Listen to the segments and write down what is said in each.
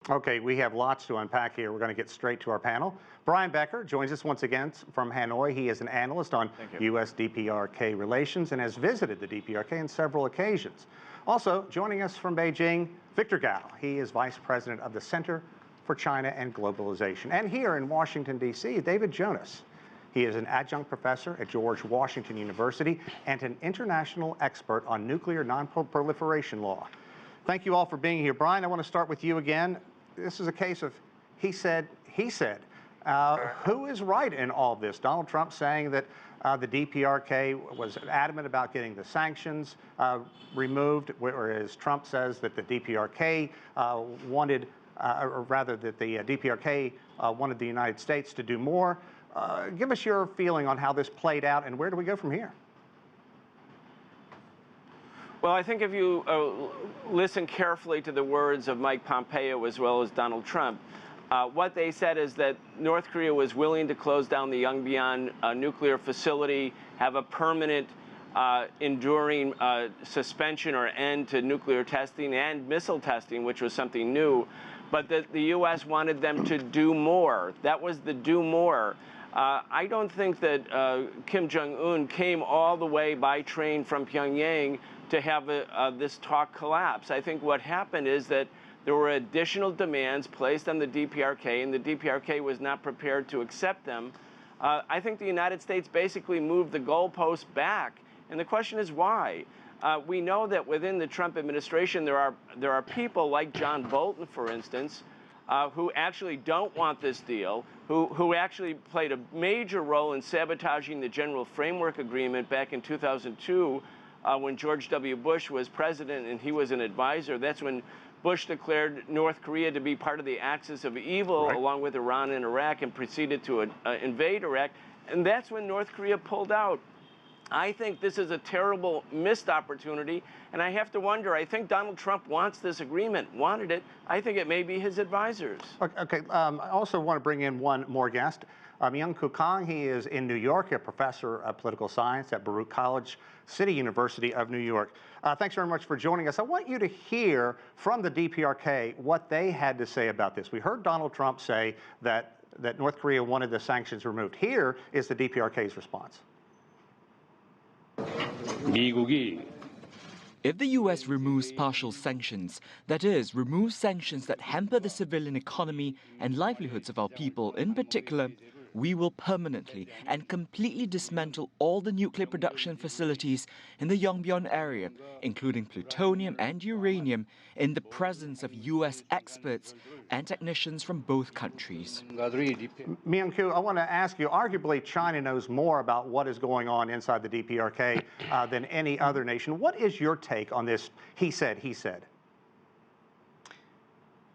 Okay, we have lots to unpack here. We're going to get straight to our panel. Brian Becker joins us once again from Hanoi. He is an analyst on U.S. DPRK relations and has visited the DPRK on several occasions. Also joining us from Beijing, Victor Gao. He is vice president of the Center for China and Globalization. And here in Washington, D.C., David Jonas. He is an adjunct professor at George Washington University and an international expert on nuclear nonproliferation law. Thank you all for being here. Brian, I want to start with you again. This is a case of he said, he said. Who is right in all of this? Donald Trump saying that the DPRK was adamant about getting the sanctions removed, whereas Trump says that the DPRK wanted, or rather that the DPRK wanted the United States to do more. Give us your feeling on how this played out and where do we go from here? Well, I think if you listen carefully to the words of Mike Pompeo as well as Donald Trump, what they said is that North Korea was willing to close down the Yongbyon nuclear facility, have a permanent, enduring suspension or end to nuclear testing and missile testing, which was something new, but that the U.S. wanted them to do more. That was the do more. I don't think that Kim Jong-un came all the way by train from Pyongyang to have this talk collapse. I think what happened is that there were additional demands placed on the DPRK, and the DPRK was not prepared to accept them. I think the United States basically moved the goalposts back, and the question is why? We know that within the Trump administration there are people like John Bolton, for instance, who actually don't want this deal, who actually played a major role in sabotaging the General Framework Agreement back in 2002 when George W. Bush was president and he was an advisor. That's when Bush declared North Korea to be part of the axis of evil, along with Iran and Iraq, and proceeded to invade Iraq. And that's when North Korea pulled out. I think this is a terrible missed opportunity, and I have to wonder, I think Donald Trump wants this agreement, wanted it. I think it may be his advisors. Okay, I also want to bring in one more guest. Myung-koo Kang, he is in New York, a professor of political science at Baruch College, City University of New York. Thanks very much for joining us. I want you to hear from the DPRK what they had to say about this. We heard Donald Trump say that North Korea wanted the sanctions removed. Here is the DPRK's response. If the U.S. removes partial sanctions, that is, removes sanctions that hamper the civilian economy and livelihoods of our people in particular, we will permanently and completely dismantle all the nuclear production facilities in the Yongbyon area, including plutonium and uranium, in the presence of U.S. experts and technicians from both countries. Myung-koo, I want to ask you, arguably China knows more about what is going on inside the DPRK than any other nation. What is your take on this he said, he said?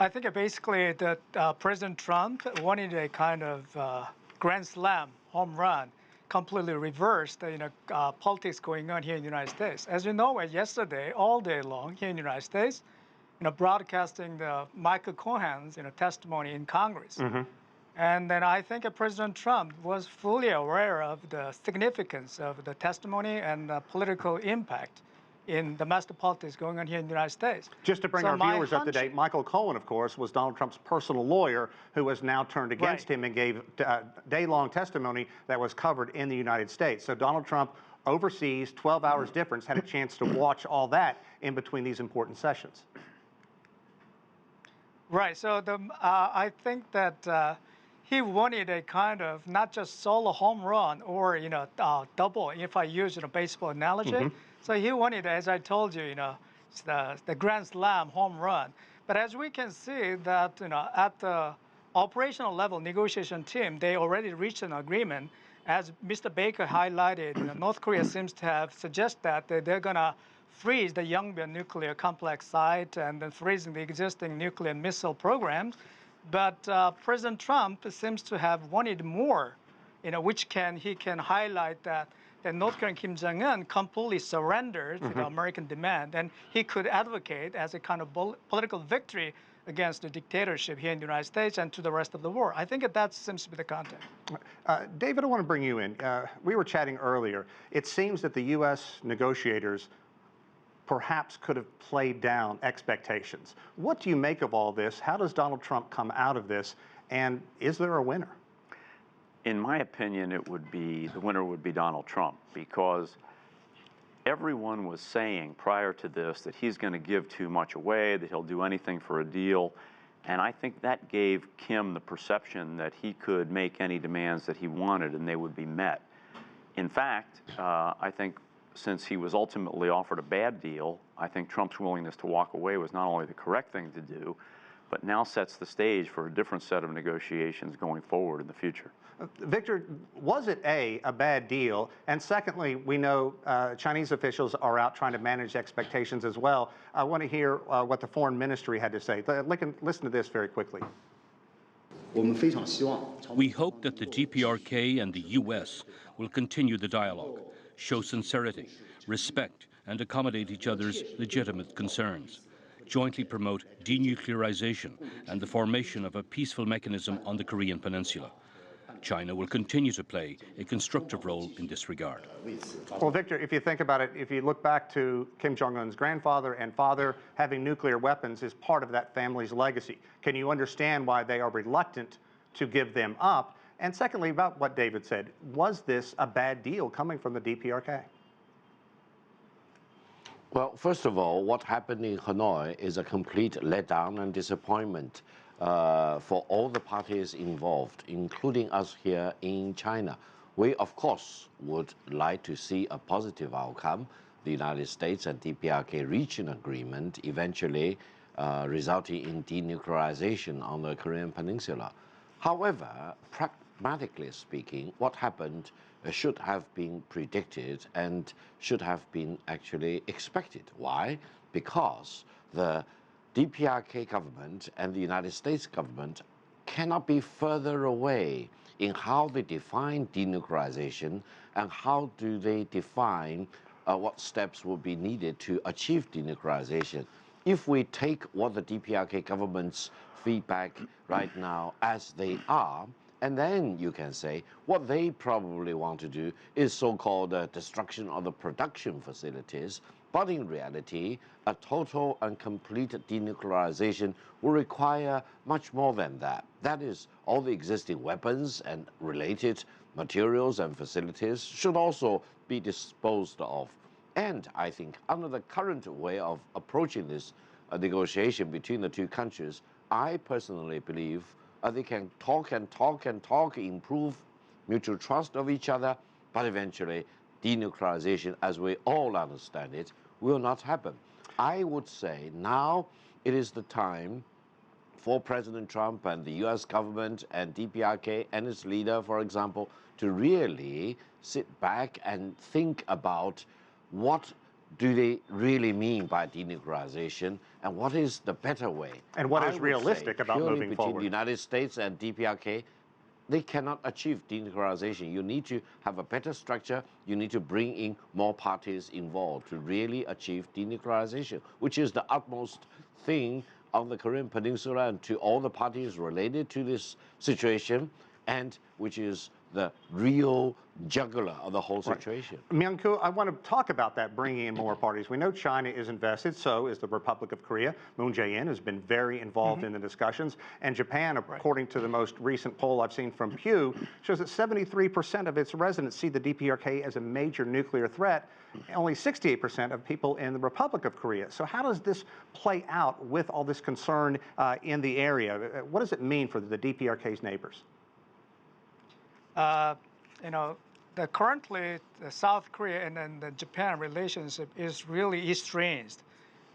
I think basically that President Trump wanted a kind of grand slam, home run, completely reversed politics going on here in the United States. As you know, yesterday, all day long here in the United States, broadcasting the Myung-koo Kang's testimony in Congress. And then I think President Trump was fully aware of the significance of the testimony and the political impact in domestic politics going on here in the United States. Just to bring our viewers up to date, Michael Cohen, of course, was Donald Trump's personal lawyer who has now turned against him and gave day-long testimony that was covered in the United States. So Donald Trump, overseas, 12 hours difference, had a chance to watch all that in between these important sessions. Right, so I think that he wanted a kind of not just solo home run or double, if I use a baseball analogy. So he wanted, as I told you, the grand slam home run. But as we can see that at the operational level negotiation team, they already reached an agreement. As Mr. Baker highlighted, North Korea seems to have suggested that they're going to freeze the Yongbyon nuclear complex site and then freezing the existing nuclear missile programs. But President Trump seems to have wanted more, which he can highlight that North Korean Kim Jong-un completely surrendered to the American demand, and he could advocate as a kind of political victory against the dictatorship here in the United States and to the rest of the world. I think that seems to be the context. David, I want to bring you in. We were chatting earlier. It seems that the U.S. negotiators perhaps could have played down expectations. What do you make of all this? How does Donald Trump come out of this? And is there a winner? In my opinion, the winner would be Donald Trump, because everyone was saying prior to this that he's going to give too much away, that he'll do anything for a deal. And I think that gave Kim the perception that he could make any demands that he wanted and they would be met. In fact, I think since he was ultimately offered a bad deal, I think Trump's willingness to walk away was not only the correct thing to do, but now sets the stage for a different set of negotiations going forward in the future. Victor, was it a bad deal? And secondly, we know Chinese officials are out trying to manage expectations as well. I want to hear what the foreign ministry had to say. Listen to this very quickly. We hope that the DPRK and the U.S. will continue the dialogue, show sincerity, respect, and accommodate each other's legitimate concerns, jointly promote denuclearization and the formation of a peaceful mechanism on the Korean Peninsula. China will continue to play a constructive role in this regard. Well, Victor, if you think about it, if you look back to Kim Jong-un's grandfather and father, having nuclear weapons is part of that family's legacy. Can you understand why they are reluctant to give them up? And secondly, about what David said, was this a bad deal coming from the DPRK? Well, first of all, what happened in Hanoi is a complete letdown and disappointment for all the parties involved, including us here in China. We, of course, would like to see a positive outcome. The United States and DPRK reach an agreement, eventually resulting in denuclearization on the Korean Peninsula. However, pragmatically speaking, what happened should have been predicted and should have been actually expected. Why? Because the DPRK government and the United States government cannot be further away in how they define denuclearization and how do they define what steps will be needed to achieve denuclearization. If we take what the DPRK government's feedback right now as they are, and then you can say what they probably want to do is so-called destruction of the production facilities. But in reality, a total and complete denuclearization will require much more than that. That is, all the existing weapons and related materials and facilities should also be disposed of. And I think under the current way of approaching this negotiation between the two countries, I personally believe they can talk and talk and talk, improve mutual trust of each other, but eventually denuclearization, as we all understand it, will not happen. I would say now it is the time for President Trump and the U.S. government and DPRK and its leader, for example, to really sit back and think about what do they really mean by denuclearization and what is the better way. And what is realistic about moving between forward? the United States and DPRK, they cannot achieve denuclearization. You need to have a better structure. You need to bring in more parties involved to really achieve denuclearization, which is the utmost thing on the Korean Peninsula and to all the parties related to this situation, and which is the real jugular of the whole situation. Right. Myung-koo, I want to talk about that, bringing in more parties. We know China is invested, so is the Republic of Korea. Moon Jae-in has been very involved in the discussions. And Japan, according to the most recent poll I've seen from Pew, shows that 73% of its residents see the DPRK as a major nuclear threat. Only 68% of people in the Republic of Korea. So how does this play out with all this concern in the area? What does it mean for the DPRK's neighbors? You know, currently the South Korea and then the Japan relationship is really estranged.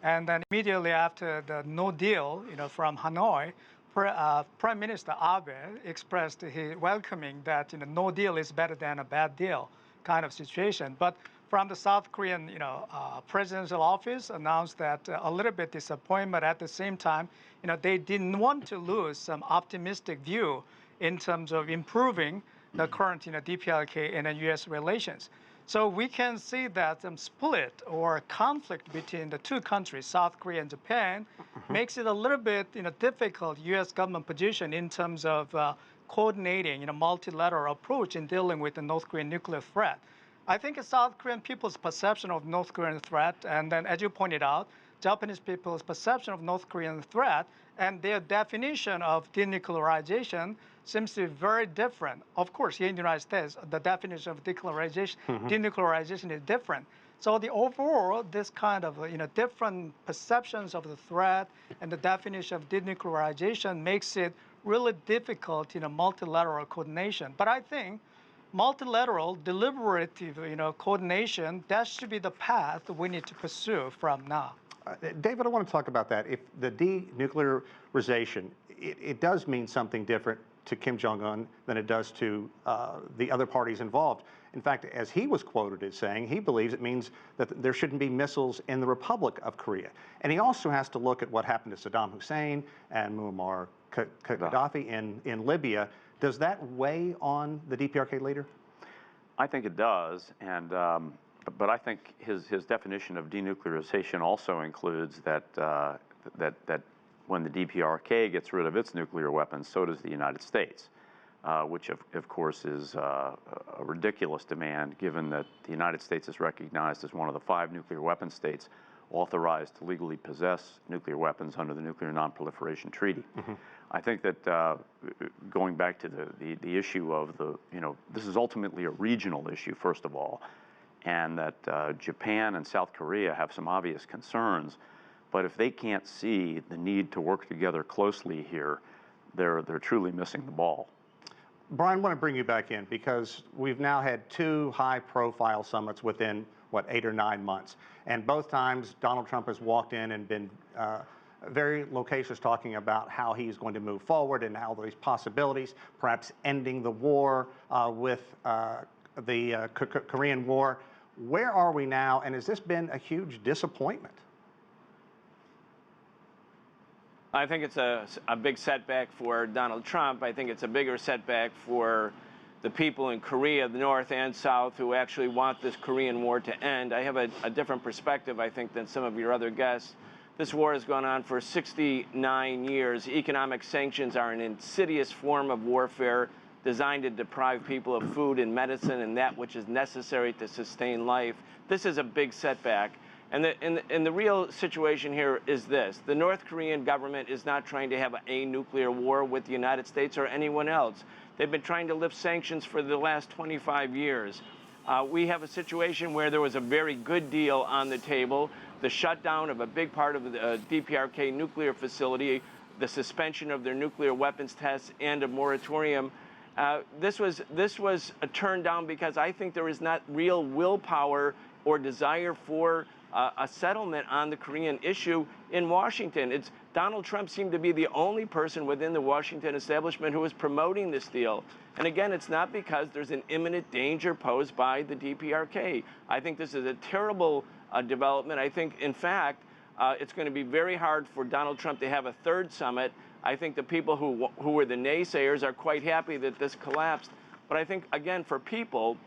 And then immediately after the no deal, you know, from Hanoi, Prime Minister Abe expressed his welcoming that, you know, no deal is better than a bad deal kind of situation. But from the South Korean, you know, presidential office announced that a little bit disappointment. At the same time, you know, they didn't want to lose some optimistic view in terms of improving the current, you know, DPRK and U.S. relations. So we can see that split or conflict between the two countries, South Korea and Japan, makes it a little bit, you know, difficult U.S. government position in terms of coordinating, you know, multilateral approach in dealing with the North Korean nuclear threat. I think South Korean people's perception of North Korean threat, and then as you pointed out, Japanese people's perception of North Korean threat and their definition of denuclearization seems to be very different. Of course, here in the United States, the definition of denuclearization is different. So the overall, this kind of different perceptions of the threat and the definition of denuclearization makes it really difficult multilateral coordination. But I think multilateral deliberative coordination, that should be the path we need to pursue from now. David, I want to talk about that. If the denuclearization, it does mean something different to Kim Jong-un than it does to the other parties involved. In fact, as he was quoted as saying, he believes it means that there shouldn't be missiles in the Republic of Korea. And he also has to look at what happened to Saddam Hussein and Muammar Gaddafi in Libya. Does that weigh on the DPRK leader? I think it does, and but I think his definition of denuclearization also includes that that when the DPRK gets rid of its nuclear weapons, so does the United States, which of course is a ridiculous demand, given that the United States is recognized as one of the 5 nuclear weapon states authorized to legally possess nuclear weapons under the Nuclear Nonproliferation Treaty. Mm-hmm. I think that going back to the issue of this is ultimately a regional issue, first of all, and that Japan and South Korea have some obvious concerns, but if they can't see the need to work together closely here, they're truly missing the ball. Brian, I want to bring you back in because we've now had 2 high-profile summits within, 8 or 9 months. And both times, Donald Trump has walked in and been very loquacious talking about how he's going to move forward and how these possibilities, perhaps ending the war with the Korean War. Where are we now, and has this been a huge disappointment? I think it's a big setback for Donald Trump. I think it's a bigger setback for the people in Korea, the North and South, who actually want this Korean War to end. I have a different perspective, I think, than some of your other guests. This war has gone on for 69 years. Economic sanctions are an insidious form of warfare designed to deprive people of food and medicine and that which is necessary to sustain life. This is a big setback. And the real situation here is this. The North Korean government is not trying to have a nuclear war with the United States or anyone else. They've been trying to lift sanctions for the last 25 years. We have a situation where there was a very good deal on the table, the shutdown of a big part of the DPRK nuclear facility, the suspension of their nuclear weapons tests, and a moratorium. This was turned down because I think there is not real willpower or desire for a settlement on the Korean issue in Washington. Donald Trump seemed to be the only person within the Washington establishment who was promoting this deal. And again, it's not because there's an imminent danger posed by the DPRK. I think this is a terrible development. I think, in fact, it's going to be very hard for Donald Trump to have a 3rd summit. I think the people who were the naysayers are quite happy that this collapsed. But I think, again, for people,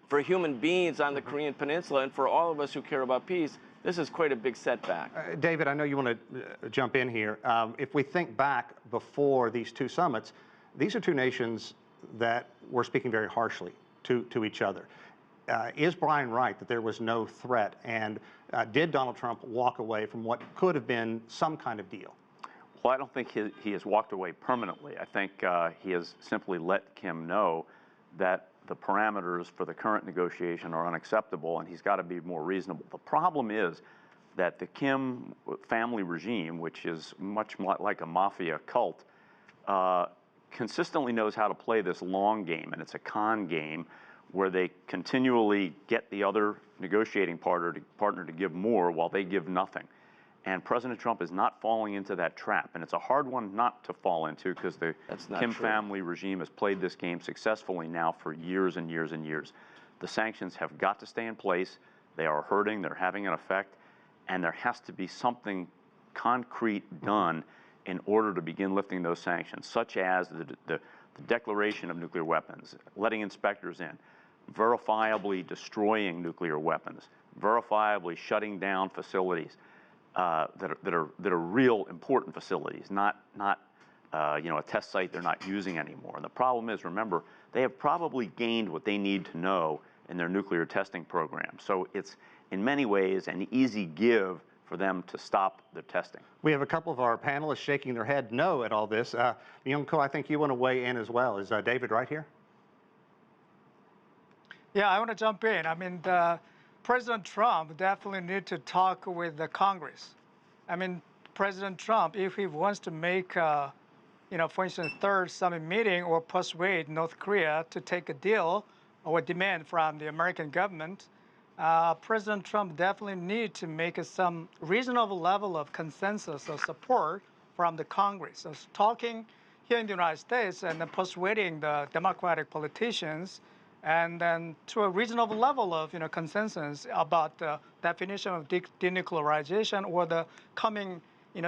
for human beings on the Korean Peninsula, and for all of us who care about peace, this is quite a big setback. David, I know you want to jump in here. If we think back before these 2 summits, these are 2 nations that were speaking very harshly to each other. Is Brian right that there was no threat, and did Donald Trump walk away from what could have been some kind of deal? Well, I don't think he has walked away permanently. I think he has simply let Kim know that the parameters for the current negotiation are unacceptable, and he's got to be more reasonable. The problem is that the Kim family regime, which is much like a mafia cult, consistently knows how to play this long game, and it's a con game where they continually get the other negotiating partner to give more while they give nothing. And President Trump is not falling into that trap. And it's a hard one not to fall into because the Kim family regime has played this game successfully now for years and years and years. The sanctions have got to stay in place. They are hurting. They're having an effect. And there has to be something concrete done in order to begin lifting those sanctions, such as the declaration of nuclear weapons, letting inspectors in, verifiably destroying nuclear weapons, verifiably shutting down facilities that are real important facilities, not a test site they're not using anymore. And the problem is, remember, they have probably gained what they need to know in their nuclear testing program. So it's in many ways an easy give for them to stop their testing. We have a couple of our panelists shaking their head no at all this. Myung-koo, I think you want to weigh in as well. Is David right here? Yeah, I want to jump in. I mean, President Trump definitely need to talk with the Congress. I mean, President Trump, if he wants to make, for instance, third summit meeting or persuade North Korea to take a deal or demand from the American government, President Trump definitely need to make some reasonable level of consensus or support from the Congress. So talking here in the United States and then persuading the Democratic politicians and then to a reasonable level of consensus about the definition of denuclearization or the coming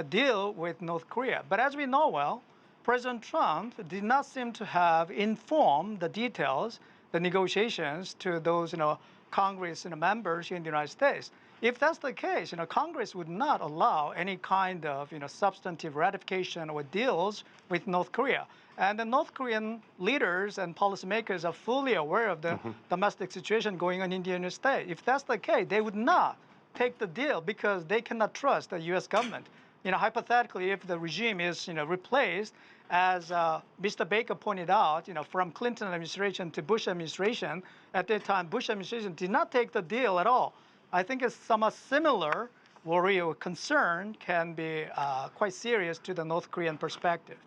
deal with North Korea. But as we know well, President Trump did not seem to have informed the details, the negotiations to those Congress members here in the United States. If that's the case, Congress would not allow any kind of substantive ratification or deals with North Korea. And the North Korean leaders and policymakers are fully aware of the domestic situation going on in the United States. If that's the case, they would not take the deal because they cannot trust the U.S. government. Hypothetically, if the regime is replaced, as Mr. Baker pointed out, from Clinton administration to Bush administration, at that time, Bush administration did not take the deal at all. I think it's somewhat similar worry or concern can be quite serious to the North Korean perspective.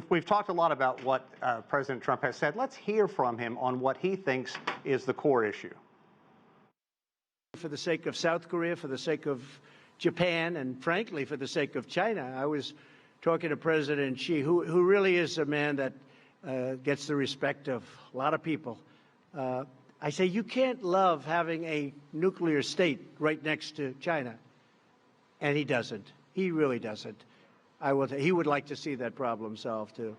We've talked a lot about what President Trump has said. Let's hear from him on what he thinks is the core issue. For the sake of South Korea, for the sake of Japan, and frankly, for the sake of China, I was talking to President Xi, who really is a man that gets the respect of a lot of people. I say, you can't love having a nuclear state right next to China. And he doesn't. He really doesn't. He would like to see that problem solved, too.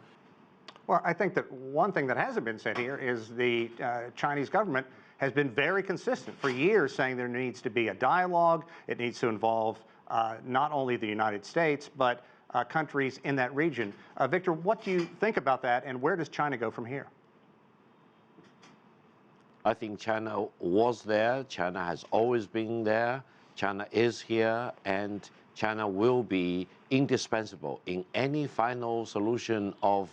Well, I think that one thing that hasn't been said here is the Chinese government has been very consistent for years saying there needs to be a dialogue. It needs to involve not only the United States, but countries in that region. Victor, what do you think about that, and where does China go from here? I think China was there. China has always been there. China is here, and China will be indispensable in any final solution of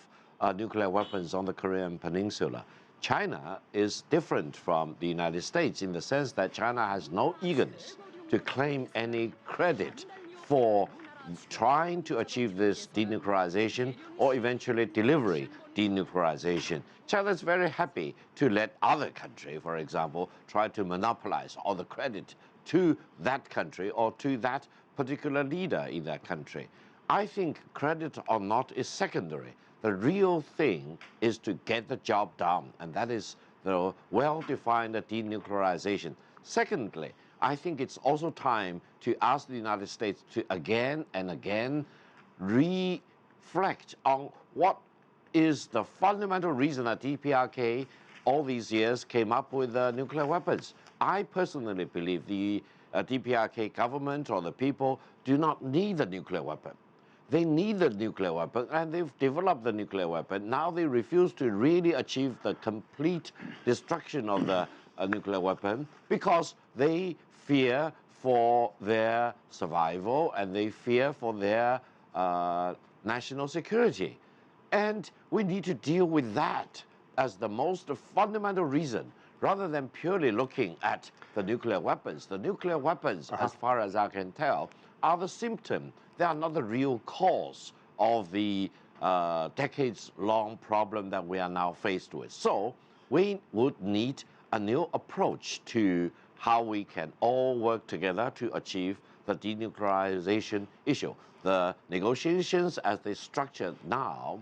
nuclear weapons on the Korean Peninsula. China is different from the United States in the sense that China has no eagerness to claim any credit for trying to achieve this denuclearization or eventually delivering denuclearization. China is very happy to let other country, for example, try to monopolize all the credit to that country or to that particular leader in that country. I think credit or not is secondary. The real thing is to get the job done, and that is the well-defined denuclearization. Secondly, I think it's also time to ask the United States to again and again reflect on what is the fundamental reason that DPRK all these years came up with nuclear weapons. I personally believe the DPRK government or the people do not need the nuclear weapon. They need the nuclear weapon, and they've developed the nuclear weapon. Now they refuse to really achieve the complete destruction of the nuclear weapon because they fear for their survival and they fear for their national security. And we need to deal with that as the most fundamental reason, rather than purely looking at the nuclear weapons. The nuclear weapons, as far as I can tell, are the symptom. They are not the real cause of the decades-long problem that we are now faced with. So we would need a new approach to how we can all work together to achieve the denuclearization issue. The negotiations as they structured now,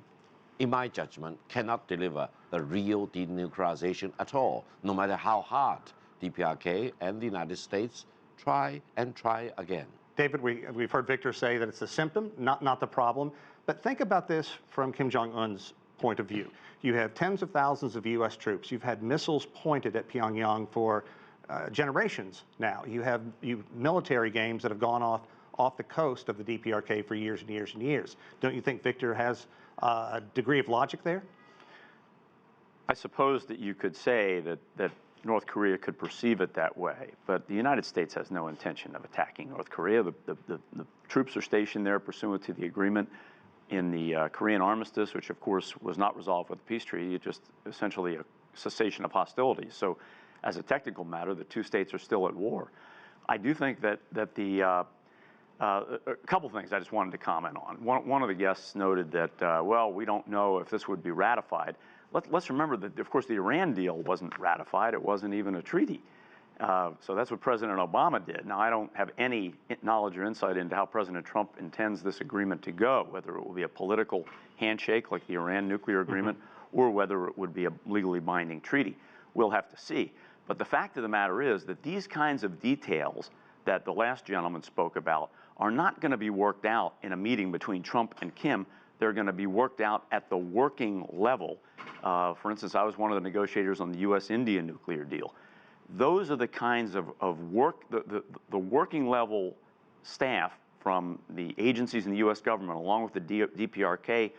in my judgment, cannot deliver the real denuclearization at all, no matter how hard DPRK and the United States try and try again. David, we've heard Victor say that it's a symptom, not the problem. But think about this from Kim Jong-un's point of view. You have tens of thousands of U.S. troops. You've had missiles pointed at Pyongyang for generations now. You have military games that have gone off the coast of the DPRK for years and years and years. Don't you think Victor has a degree of logic there? I suppose that you could say that North Korea could perceive it that way, but the United States has no intention of attacking North Korea. The troops are stationed there pursuant to the agreement in the Korean armistice, which of course was not resolved with the peace treaty, it just essentially a cessation of hostilities. So as a technical matter, the two states are still at war. I do think that a couple of things I just wanted to comment on. One of the guests noted that, well, we don't know if this would be ratified. Let's remember that, of course, the Iran deal wasn't ratified. It wasn't even a treaty. So that's what President Obama did. Now, I don't have any knowledge or insight into how President Trump intends this agreement to go, whether it will be a political handshake like the Iran nuclear agreement, or whether it would be a legally binding treaty. We'll have to see. But the fact of the matter is that these kinds of details that the last gentleman spoke about are not going to be worked out in a meeting between Trump and Kim. They're going to be worked out at the working level. For instance, I was one of the negotiators on the U.S.-India nuclear deal. Those are the kinds of work, the working level staff from the agencies in the U.S. government, along with the DPRK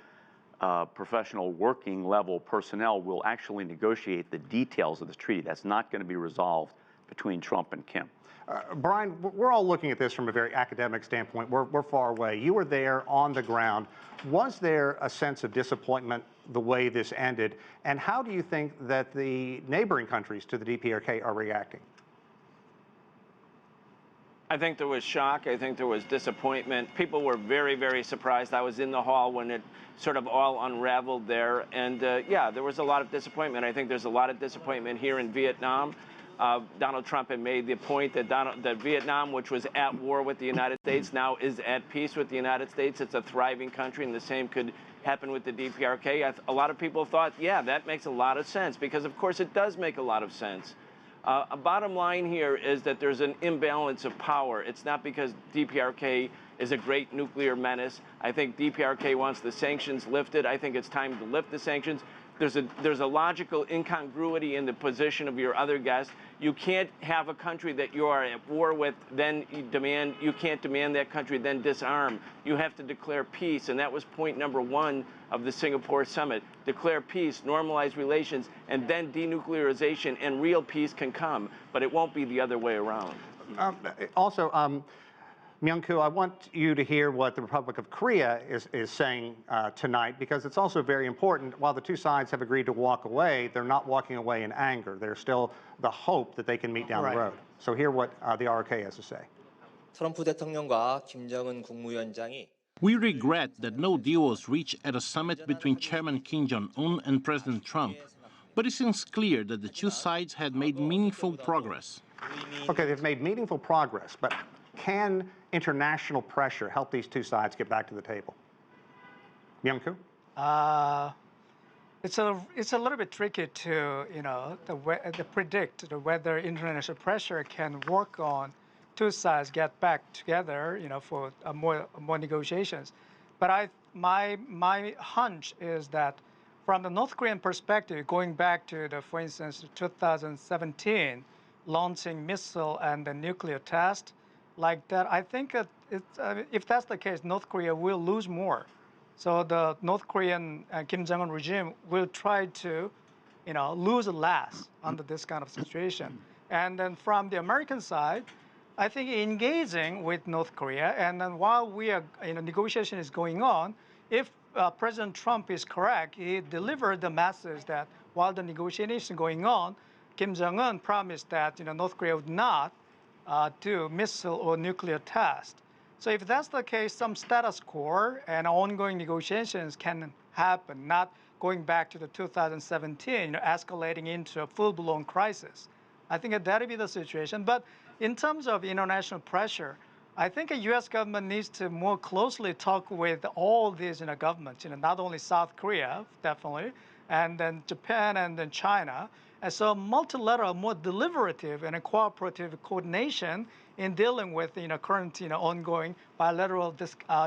professional working level personnel, will actually negotiate the details of this treaty. That's not going to be resolved between Trump and Kim. Brian, we're all looking at this from a very academic standpoint. We're far away. You were there on the ground. Was there a sense of disappointment the way this ended? And how do you think that the neighboring countries to the DPRK are reacting? I think there was shock. I think there was disappointment. People were very, very surprised. I was in the hall when it sort of all unraveled there. And yeah, there was a lot of disappointment. I think there's a lot of disappointment here in Vietnam. Donald Trump had made the point that Vietnam, which was at war with the United States, now is at peace with the United States. It's a thriving country, and the same could happen with the DPRK. A lot of people thought, yeah, that makes a lot of sense, because of course it does make a lot of sense. A bottom line here is that there's an imbalance of power. It's not because DPRK is a great nuclear menace. I think DPRK wants the sanctions lifted. I think it's time to lift the sanctions. There's a logical incongruity in the position of your other guests. You can't have a country that you are at war with, then you can't demand that country then disarm. You have to declare peace, and that was point number one of the Singapore summit. Declare peace, normalize relations, and then denuclearization and real peace can come, but it won't be the other way around. Myung-koo, I want you to hear what the Republic of Korea is saying tonight, because it's also very important. While the two sides have agreed to walk away, they're not walking away in anger. There's still the hope that they can meet down the road. So hear what the RK has to say. 트럼프 대통령과 김정은 국무위원장이 We regret that no deal was reached at a summit between Chairman Kim Jong-un and President Trump, but it seems clear that the two sides had made meaningful progress. Okay, they've made meaningful progress, but can international pressure help these two sides get back to the table? Myung-koo? It's a little bit tricky to to predict whether international pressure can work on two sides get back together for more negotiations. But my hunch is that from the North Korean perspective, going back to for instance 2017 launching missile and the nuclear test like that, I think if that's the case, North Korea will lose more. So the North Korean Kim Jong-un regime will try to, lose less under this kind of situation. And then from the American side, I think engaging with North Korea, and then while negotiation is going on, if President Trump is correct, he delivered the message that while the negotiation is going on, Kim Jong-un promised that North Korea would not do missile or nuclear test. So if that's the case, some status quo and ongoing negotiations can happen, not going back to the 2017, escalating into a full-blown crisis. I think that'll be the situation. But in terms of international pressure, I think the U.S. government needs to more closely talk with all these governments, not only South Korea, definitely, and then Japan and then China. And so multilateral, more deliberative and a cooperative coordination in dealing with current ongoing bilateral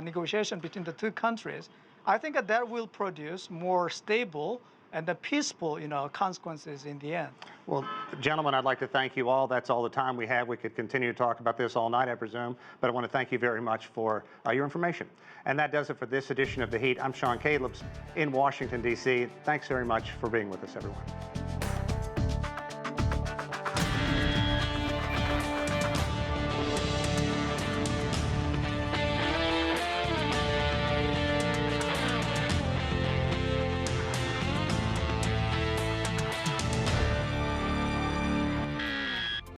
negotiation between the two countries. I think that will produce more stable and the peaceful consequences in the end. Well, gentlemen, I'd like to thank you all. That's all the time we have. We could continue to talk about this all night, I presume, but I want to thank you very much for your information. And that does it for this edition of The Heat. I'm Sean Calebs in Washington, D.C. Thanks very much for being with us, everyone.